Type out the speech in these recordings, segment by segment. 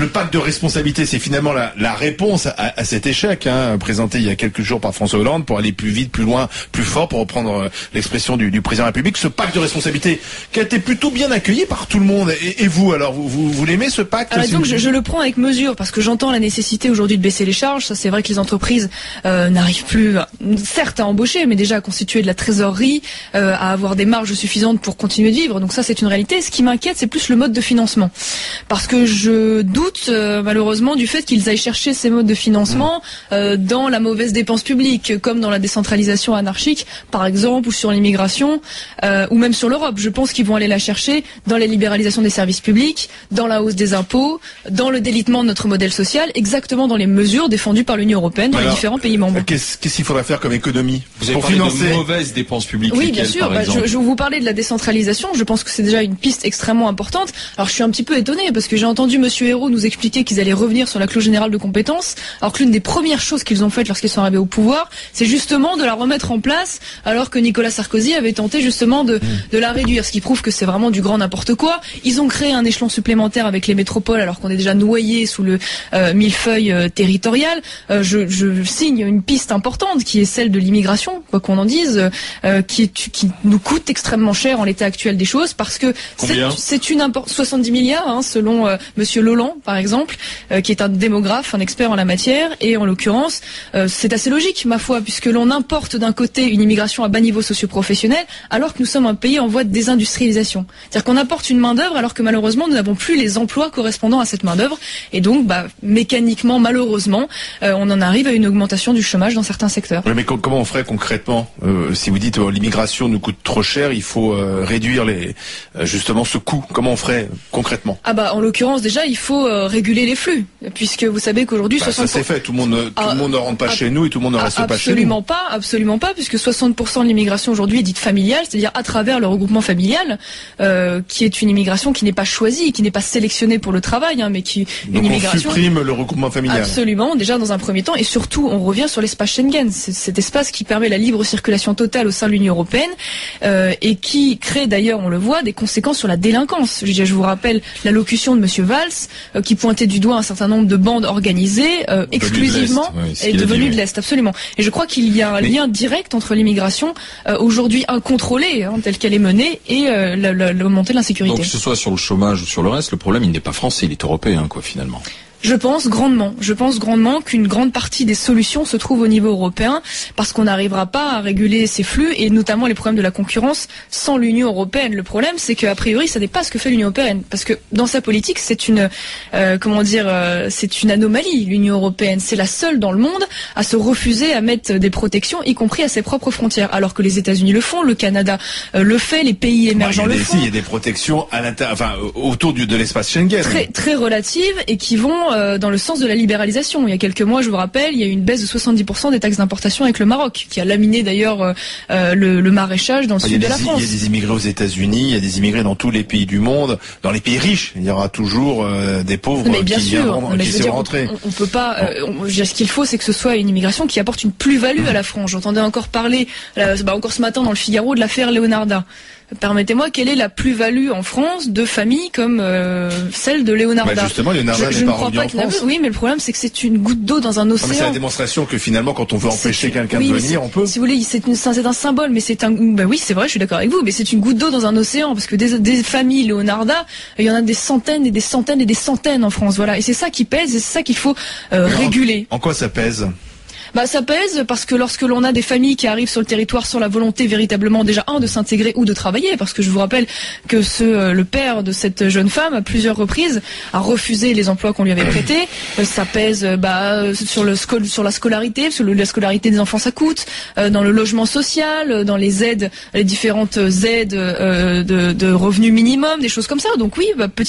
le pacte de responsabilité, c'est finalement la réponse à cet échec, présenté il y a quelques jours par François Hollande, pour aller plus vite, plus loin, plus fort, pour reprendre l'expression du président de la République. Ce pacte de responsabilité qui a été plutôt bien accueilli par tout le monde. Et vous, alors, vous l'aimez ce pacte? Alors, donc je le prends avec mesure, parce que j'entends la nécessité aujourd'hui de baisser les charges. Ça, c'est vrai que les entreprises n'arrivent plus, certes, à embaucher, mais déjà à constituer de la trésorerie, à avoir des marges suffisantes pour continuer de vivre. Donc ça, c'est une réalité. Ce qui m'inquiète, c'est plus le mode de financement, parce que je doute malheureusement du fait qu'ils aillent chercher ces modes de financement dans la mauvaise dépense publique, comme dans la décentralisation anarchique, par exemple, ou sur l'immigration, ou même sur l'Europe. Je pense qu'ils vont aller la chercher dans la libéralisation des services publics, dans la hausse des impôts, dans le délitement de notre modèle social, exactement dans les mesures défendues par l'Union européenne dans les différents pays membres. Qu'est-ce qu'il faudra faire comme économie vous avez parlé de mauvaises dépenses publiques? Oui, bien sûr. Je vous parlais de la décentralisation. Je pense que c'est déjà une piste extrêmement importante. Alors, je suis un petit peu étonnée parce que j'ai entendu Monsieur Hérault nous expliquer qu'ils allaient revenir sur la clause générale de compétences, alors que l'une des premières choses qu'ils ont faites lorsqu'ils sont arrivés au pouvoir, c'est justement de la remettre en place, alors que Nicolas Sarkozy avait tenté justement de la réduire, ce qui prouve que c'est vraiment du grand n'importe quoi. Ils ont créé un échelon supplémentaire avec les métropoles, alors qu'on est déjà noyé sous le millefeuille territorial. Je signe une piste importante qui est celle de l'immigration, quoi qu'on en dise, qui nous coûte extrêmement cher en l'état actuel des choses, parce que c'est une 70 milliards, selon Monsieur Lolland, par exemple, qui est un démographe, un expert en la matière, et en l'occurrence, c'est assez logique, ma foi, puisque l'on importe d'un côté une immigration à bas niveau socio-professionnel, alors que nous sommes un pays en voie de désindustrialisation. C'est-à-dire qu'on apporte une main-d'œuvre, alors que malheureusement, nous n'avons plus les emplois correspondant à cette main-d'œuvre, et donc, mécaniquement, malheureusement, on en arrive à une augmentation du chômage dans certains secteurs. Oui, mais comment on ferait concrètement si vous dites l'immigration nous coûte trop cher, il faut réduire justement ce coût. Comment on ferait concrètement? En l'occurrence, déjà, il faut réguler les flux, puisque vous savez qu'aujourd'hui, 60%... Ça c'est fait. Tout le monde ne rentre pas chez nous et tout le monde ne reste pas chez nous. Absolument pas, puisque 60% de l'immigration aujourd'hui est dite familiale, c'est-à-dire à travers le regroupement familial, qui est une immigration qui n'est pas choisie, qui n'est pas sélectionnée pour le travail, mais qui donc une immigration. On supprime le regroupement familial. Absolument, déjà dans un premier temps, et surtout, on revient sur l'espace Schengen, c'est cet espace qui permet la libre circulation totale au sein de l'Union européenne, et qui crée d'ailleurs, on le voit, des conséquences sur la délinquance. Je vous rappelle l'allocution de Monsieur Valls, qui pointait du doigt un certain nombre de bandes organisées, exclusivement, et devenues de l'Est, absolument. Et je crois qu'il y a un lien direct entre l'immigration, aujourd'hui incontrôlée, telle qu'elle est menée, et la montée de l'insécurité. Donc que ce soit sur le chômage ou sur le reste, le problème, il n'est pas français, il est européen, finalement. Je pense grandement qu'une grande partie des solutions se trouve au niveau européen, parce qu'on n'arrivera pas à réguler ces flux, et notamment les problèmes de la concurrence, sans l'Union européenne. Le problème, c'est qu'a priori, ça n'est pas ce que fait l'Union européenne, parce que dans sa politique, c'est une c'est une anomalie. L'Union européenne, c'est la seule dans le monde à se refuser à mettre des protections, y compris à ses propres frontières, alors que les États-Unis le font, le Canada le fait, les pays émergents le font. Il y a des protections autour de l'espace Schengen. Très relatives, et qui vont dans le sens de la libéralisation. Il y a quelques mois, je vous rappelle, il y a eu une baisse de 70% des taxes d'importation avec le Maroc, qui a laminé d'ailleurs le maraîchage dans le sud de la France. Il y a des immigrés aux États-Unis, il y a des immigrés dans tous les pays du monde, dans les pays riches. Il y aura toujours des pauvres qui vont rentrer. On peut pas. Ce qu'il faut, c'est que ce soit une immigration qui apporte une plus-value à la France. J'entendais encore parler, encore ce matin dans le Figaro, de l'affaire Leonarda. Permettez-moi, quelle est la plus-value en France de familles comme celle de Leonarda? Justement, Leonarda n'est pas revenu en France. Oui, mais le problème, c'est que c'est une goutte d'eau dans un océan. C'est la démonstration que finalement, quand on veut empêcher quelqu'un de venir, on peut. Si vous voulez, c'est un symbole, mais c'est un. Oui, c'est vrai, je suis d'accord avec vous, mais c'est une goutte d'eau dans un océan, parce que des familles Leonarda, il y en a des centaines et des centaines et des centaines en France. Voilà, et c'est ça qui pèse, et c'est ça qu'il faut réguler. En quoi ça pèse? Ça pèse parce que lorsque l'on a des familles qui arrivent sur le territoire sans la volonté véritablement déjà de s'intégrer ou de travailler, parce que je vous rappelle que le père de cette jeune femme à plusieurs reprises a refusé les emplois qu'on lui avait prêtés, ça pèse sur la scolarité, parce que la scolarité des enfants ça coûte, dans le logement social, dans les aides, les différentes aides de revenus minimum, des choses comme ça. Donc oui,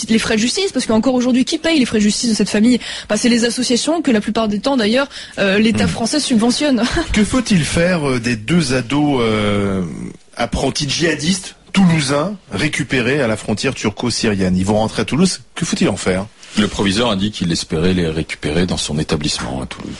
les frais de justice, parce qu'encore aujourd'hui, qui paye les frais de justice de cette famille? C'est les associations que la plupart des temps d'ailleurs l'État français subventionne. Que faut-il faire des deux ados apprentis djihadistes toulousains récupérés à la frontière turco-syrienne? Ils vont rentrer à Toulouse. Que faut-il en faire? Le proviseur a dit qu'il espérait les récupérer dans son établissement à Toulouse.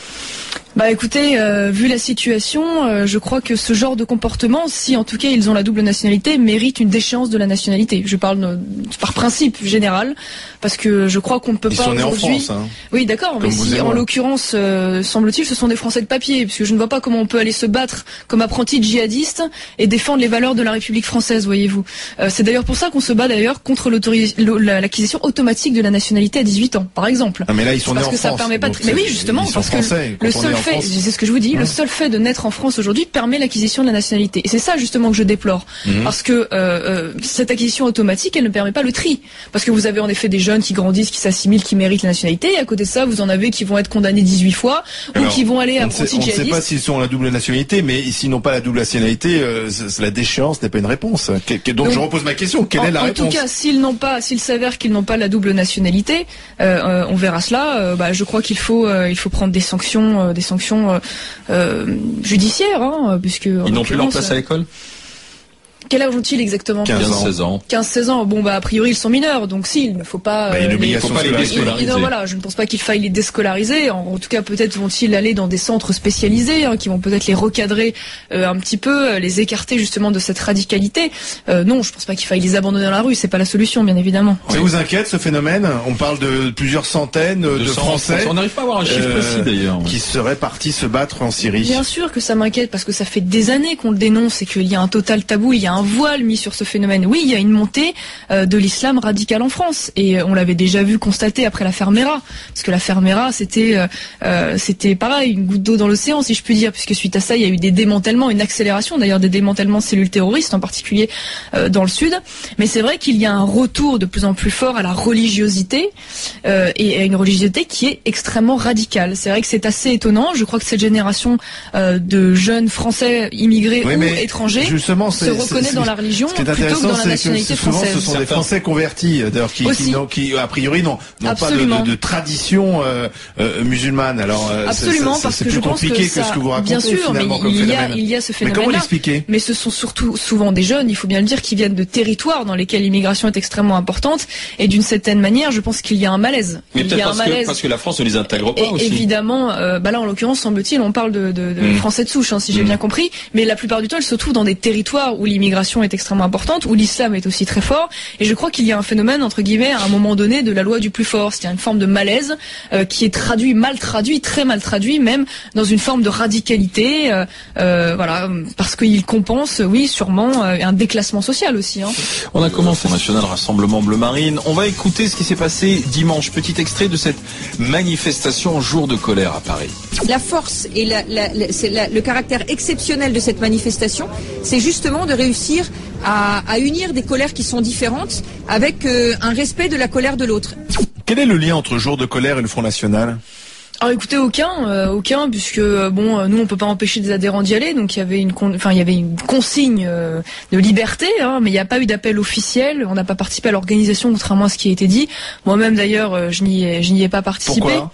Bah écoutez, vu la situation, je crois que ce genre de comportement, si en tout cas ils ont la double nationalité, mérite une déchéance de la nationalité. Je parle par principe général, parce que je crois qu'on ne peut pas aujourd'hui... Ils sont nés en France, hein. Oui, d'accord, mais si en l'occurrence, semble-t-il, ce sont des Français de papier, puisque je ne vois pas comment on peut aller se battre comme apprenti djihadiste et défendre les valeurs de la République française, voyez-vous. C'est d'ailleurs pour ça qu'on se bat d'ailleurs contre l'acquisition automatique de la nationalité à 18 ans, par exemple. Ah, mais là ils sont nés en France. Parce que ça permet pas. Mais oui, justement, parce que le seul fait, c'est ce que je vous dis, le seul fait de naître en France aujourd'hui permet l'acquisition de la nationalité. Et c'est ça justement que je déplore, parce que cette acquisition automatique, elle ne permet pas le tri, parce que vous avez en effet des jeunes qui grandissent, qui s'assimilent, qui méritent la nationalité, et à côté de ça, vous en avez qui vont être condamnés 18 fois, ou qui vont aller apprentis djihadistes. On ne sait pas s'ils sont la double nationalité, mais s'ils n'ont pas la double nationalité, la déchéance n'est pas une réponse. Donc je repose ma question, quelle est la réponse? En tout cas, s'il s'avère qu'ils n'ont pas la double nationalité, on verra cela. Je crois qu'il faut prendre des sanctions judiciaires, hein, puisque ils n'ont plus leur place à l'école. Quel âge ont-ils exactement? 15-16 ans. 15-16 ans. Bon, a priori, ils sont mineurs, donc il ne faut pas... il ne faut pas les déscolariser. Voilà, je ne pense pas qu'il faille les déscolariser. En tout cas, peut-être vont-ils aller dans des centres spécialisés, qui vont peut-être les recadrer un petit peu, les écarter justement de cette radicalité. Non, je ne pense pas qu'il faille les abandonner dans la rue. C'est pas la solution, bien évidemment. Ça vous inquiète, ce phénomène? On parle de plusieurs centaines de Français. On n'arrive pas à avoir un chiffre précis, d'ailleurs. Qui seraient partis se battre en Syrie. Bien sûr que ça m'inquiète, parce que ça fait des années qu'on le dénonce et qu'il y a un total tabou, il y a un voile mis sur ce phénomène. Oui, il y a une montée de l'islam radical en France, et on l'avait déjà vu constater après l'affaire Mera, parce que l'affaire Mera c'était pareil, une goutte d'eau dans l'océan, si je puis dire, puisque suite à ça il y a eu des démantèlements, une accélération d'ailleurs des démantèlements de cellules terroristes, en particulier dans le sud. Mais c'est vrai qu'il y a un retour de plus en plus fort à la religiosité, et à une religiosité qui est extrêmement radicale. C'est vrai que c'est assez étonnant. Je crois que cette génération de jeunes Français immigrés ou étrangers se reconnaît dans la religion plutôt que dans la nationalité française. Ce sont des Français convertis, d'ailleurs, qui a priori n'ont pas de tradition musulmane. Alors absolument, parce c'est que plus je pense compliqué que ce que vous racontez. Bien sûr, mais il y a ce phénomène-là. Mais comment l'expliquer? Mais ce sont surtout souvent des jeunes, il faut bien le dire, qui viennent de territoires dans lesquels l'immigration est extrêmement importante, et d'une certaine manière, je pense qu'il y a un malaise. Mais peut-être parce que la France ne les intègre pas aussi. Évidemment, là en l'occurrence, semble-t-il, on parle de Français de souche, si j'ai bien compris, mais la plupart du temps, ils se trouvent dans des territoires où l'immigration est extrêmement importante, où l'islam est aussi très fort, et je crois qu'il y a un phénomène, entre guillemets, à un moment donné, de la loi du plus fort, c'est-à-dire une forme de malaise qui est très mal traduit même, dans une forme de radicalité, voilà, parce qu'il compense, oui, sûrement, un déclassement social aussi. On a commencé National Rassemblement Bleu Marine. On va écouter ce qui s'est passé dimanche. Petit extrait de cette manifestation jour de colère à Paris. La force et le caractère exceptionnel de cette manifestation, c'est justement de réussir à unir des colères qui sont différentes avec un respect de la colère de l'autre. Quel est le lien entre jour de colère et le Front National ? Alors écoutez, aucun, puisque nous on peut pas empêcher des adhérents d'y aller, donc il y avait une consigne de liberté, mais il n'y a pas eu d'appel officiel, on n'a pas participé à l'organisation contrairement à ce qui a été dit. Moi-même d'ailleurs, je n'y ai pas participé. Pourquoi ?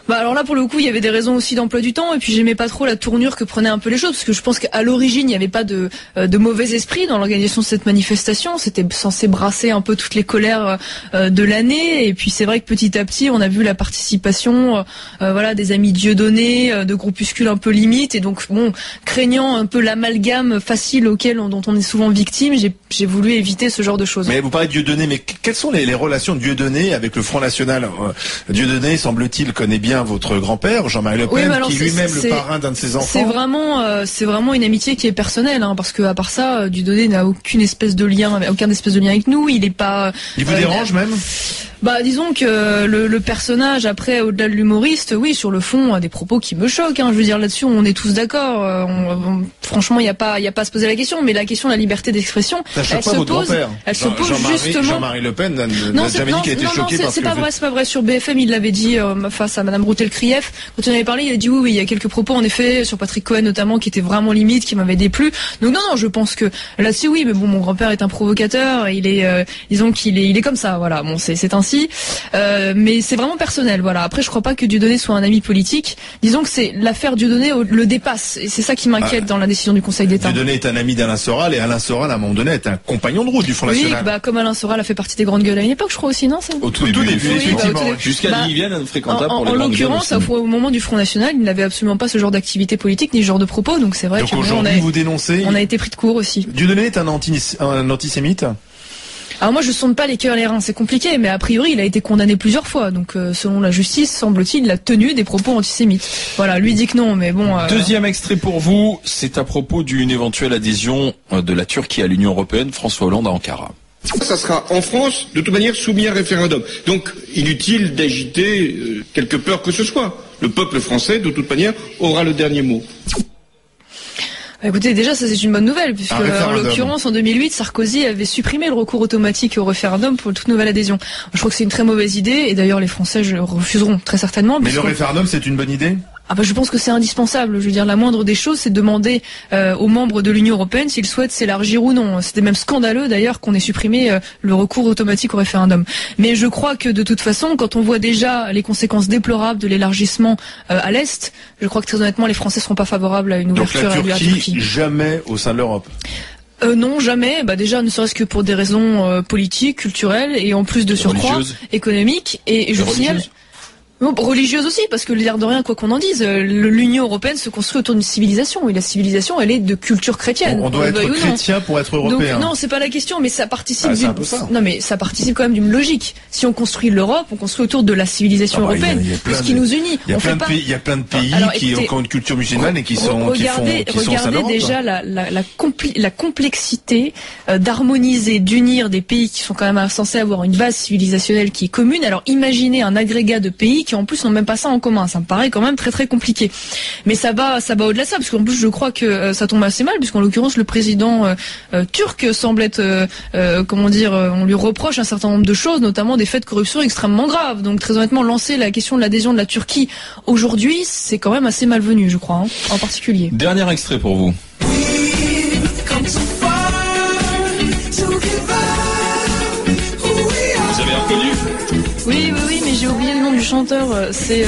Alors là, pour le coup, il y avait des raisons aussi d'emploi du temps, et puis j'aimais pas trop la tournure que prenaient un peu les choses, parce que je pense qu'à l'origine, il n'y avait pas de mauvais esprit dans l'organisation de cette manifestation. C'était censé brasser un peu toutes les colères de l'année, et puis c'est vrai que petit à petit, on a vu la participation, des amis Dieudonné, de groupuscules un peu limites, et donc craignant un peu l'amalgame facile dont on est souvent victime, j'ai voulu éviter ce genre de choses. Mais vous parlez de Dieudonné, mais quelles sont les relations de Dieudonné avec le Front National ? Dieudonné, semble-t-il, connaît bien votre grand-père, Jean-Marie Le Pen, qui est lui-même le parrain d'un de ses enfants. C'est vraiment une amitié qui est personnelle, parce que à part ça, Dieudonné n'a aucun espèce de lien avec nous. Il vous dérange même ? Disons que le personnage, après, au-delà de l'humoriste, oui, sur le fond, a des propos qui me choquent. Je veux dire, là-dessus, on est tous d'accord. Franchement, il n'y a pas à se poser la question. Mais la question de la liberté d'expression, elle se pose justement. Jean-Marie Le Pen n'a jamais dit qu'il était choqué parce que... c'est pas vrai. Sur BFM, il l'avait dit face à Madame Routel-Krief. Quand on avait parlé, il a dit oui, il y a quelques propos, en effet, sur Patrick Cohen notamment, qui étaient vraiment limites, qui m'avaient déplu. Donc non, je pense que là-dessus, oui, mais bon, mon grand-père est un provocateur. Il est, disons qu'il est comme ça. Voilà, bon, c'est ainsi. Mais c'est vraiment personnel, voilà. Après, je crois pas que Dieudonné soit un ami politique. Disons que c'est l'affaire Dieudonné le dépasse, et c'est ça qui m'inquiète dans la décision du Conseil d'État. Dieudonné est un ami d'Alain Soral, et Alain Soral, à un moment donné, est un compagnon de route du Front National. Oui, comme Alain Soral a fait partie des grandes gueules à une époque, je crois aussi, non ça ? Au tout début, effectivement. Jusqu'à Livienne, elle fréquenta pour les grandes l'occurrence, au moment du Front National, il n'avait absolument pas ce genre d'activité politique ni ce genre de propos, donc c'est vrai donc aujourd'hui vous dénoncez. On a été pris de court aussi. Dieudonné est un antisémite. Alors moi je sonde pas les cœurs et les reins, c'est compliqué, mais a priori il a été condamné plusieurs fois, donc selon la justice, semble-t-il, il a tenu des propos antisémites. Voilà, lui dit que non, mais bon... Deuxième extrait pour vous, c'est à propos d'une éventuelle adhésion de la Turquie à l'Union Européenne, François Hollande à Ankara. Ça sera en France, de toute manière, soumis à référendum. Donc, inutile d'agiter quelque peur que ce soit. Le peuple français, de toute manière, aura le dernier mot. Écoutez, déjà, ça c'est une bonne nouvelle, puisque en l'occurrence, en 2008, Sarkozy avait supprimé le recours automatique au référendum pour toute nouvelle adhésion. Je crois que c'est une très mauvaise idée, et d'ailleurs les Français refuseront très certainement. Mais le référendum, c'est une bonne idée ? Je pense que c'est indispensable. Je veux dire, la moindre des choses, c'est de demander aux membres de l'Union européenne s'ils souhaitent s'élargir ou non. C'était même scandaleux d'ailleurs qu'on ait supprimé le recours automatique au référendum. Mais je crois que de toute façon, quand on voit déjà les conséquences déplorables de l'élargissement à l'Est, je crois que très honnêtement, les Français seront pas favorables à une ouverture à la Turquie. Jamais au sein de l'Europe. Non, jamais. Déjà, ne serait-ce que pour des raisons politiques, culturelles et en plus de surcroît économiques. Et je vous signale. Religieuse aussi, parce que l'air de rien, quoi qu'on en dise, l'Union européenne se construit autour d'une civilisation, et la civilisation, elle est de culture chrétienne. On doit être chrétien pour être européen. Donc, non, c'est pas la question, mais ça participe non, mais ça participe quand même d'une logique. Si on construit l'Europe, on construit autour de la civilisation européenne, ce qui nous unit. Il y a plein de pays qui ont une culture musulmane et qui sont regardez déjà la complexité d'harmoniser, d'unir des pays qui sont quand même censés avoir une base civilisationnelle qui est commune. Alors imaginez un agrégat de pays qui en plus n'ont même pas ça en commun. Ça me paraît quand même très très compliqué. Mais ça va au-delà de ça, parce qu'en plus je crois que ça tombe assez mal, puisqu'en l'occurrence le président turc semble être, on lui reproche un certain nombre de choses, notamment des faits de corruption extrêmement graves. Donc très honnêtement, lancer la question de l'adhésion de la Turquie aujourd'hui, c'est quand même assez malvenu, je crois, en particulier. Dernier extrait pour vous. Vous avez reconnu ? Oui, mais j'ai oublié le nom du chanteur. C'est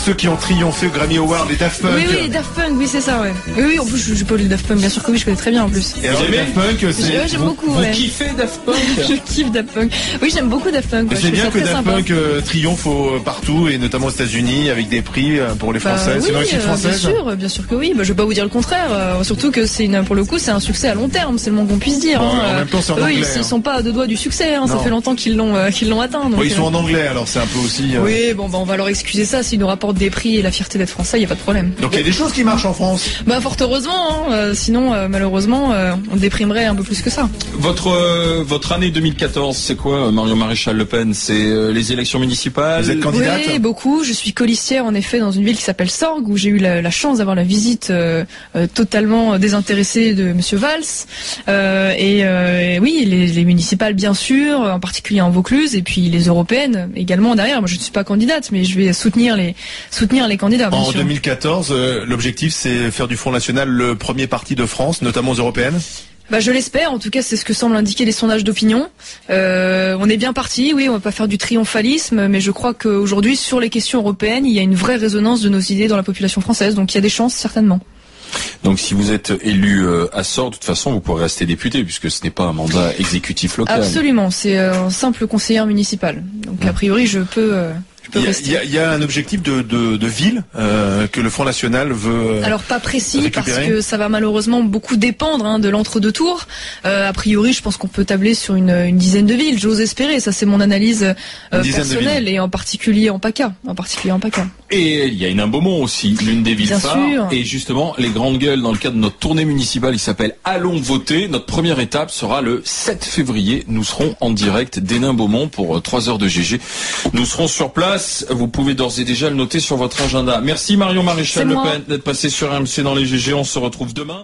ceux qui ont triomphé au Grammy Award, les Daft Punk. Oui, Daft Punk, oui, c'est ça, ouais. Oui, en plus, je pas les Daft Punk, bien sûr que oui, je connais très bien en plus. Et alors, les Daft Punk, j'aime beaucoup, Vous kiffez Daft Punk? Je kiffe Daft Punk. Oui, j'aime beaucoup Daft Punk. C'est bien que Daft Punk triomphe partout, et notamment aux États-Unis, avec des prix pour les Français. C'est une réussite française? Bien sûr que oui. Je vais pas vous dire le contraire. Surtout que pour le coup, c'est un succès à long terme, c'est le moins qu'on puisse dire. En même temps, c'est en anglais. Ils sont pas à deux doigts du succès, ça fait longtemps qu'ils l'ont atteint. Ils sont en anglais, alors c'est un peu aussi... Oui, on va leur excuser ça, s'ils nous rapportent des prix et la fierté d'être français, il n'y a pas de problème. Donc il y a des choses qui marchent en France. Fort heureusement, sinon malheureusement on déprimerait un peu plus que ça. Votre année 2014, c'est quoi, Marion Maréchal Le Pen? C'est les élections municipales? Vous êtes candidate? Oui, beaucoup. Je suis colistière en effet dans une ville qui s'appelle Sorgues, où j'ai eu la chance d'avoir la visite totalement désintéressée de Monsieur Valls. Oui, les municipales bien sûr, en particulier en Vaucluse, et puis les européennes également derrière. Moi je ne suis pas candidate, mais je vais soutenir les candidats. En 2014, l'objectif c'est faire du Front National le premier parti de France, notamment aux européennes. Je l'espère, en tout cas c'est ce que semblent indiquer les sondages d'opinion. On est bien parti, oui, on va pas faire du triomphalisme, mais je crois qu'aujourd'hui sur les questions européennes, il y a une vraie résonance de nos idées dans la population française, donc il y a des chances certainement. Donc si vous êtes élu à Sorgues, de toute façon vous pourrez rester député, puisque ce n'est pas un mandat exécutif local. Absolument, c'est un simple conseiller municipal. Donc a priori je peux Il y a un objectif de ville que le Front National veut alors pas précis récupérer. Parce que ça va malheureusement beaucoup dépendre de l'entre-deux tours. A priori, je pense qu'on peut tabler sur une dizaine de villes. J'ose espérer. Ça, c'est mon analyse personnelle et en particulier en PACA. Et il y a Hénin Beaumont aussi, l'une des villes phares. Sûr. Et justement, les grandes gueules dans le cadre de notre tournée municipale, qui s'appelle Allons voter. Notre première étape sera le 7 février. Nous serons en direct d'Hénin Beaumont pour 3 heures de GG. Nous serons sur place. Vous pouvez d'ores et déjà le noter sur votre agenda. Merci Marion Maréchal Le Pen d'être passée sur RMC dans les GG. On se retrouve demain.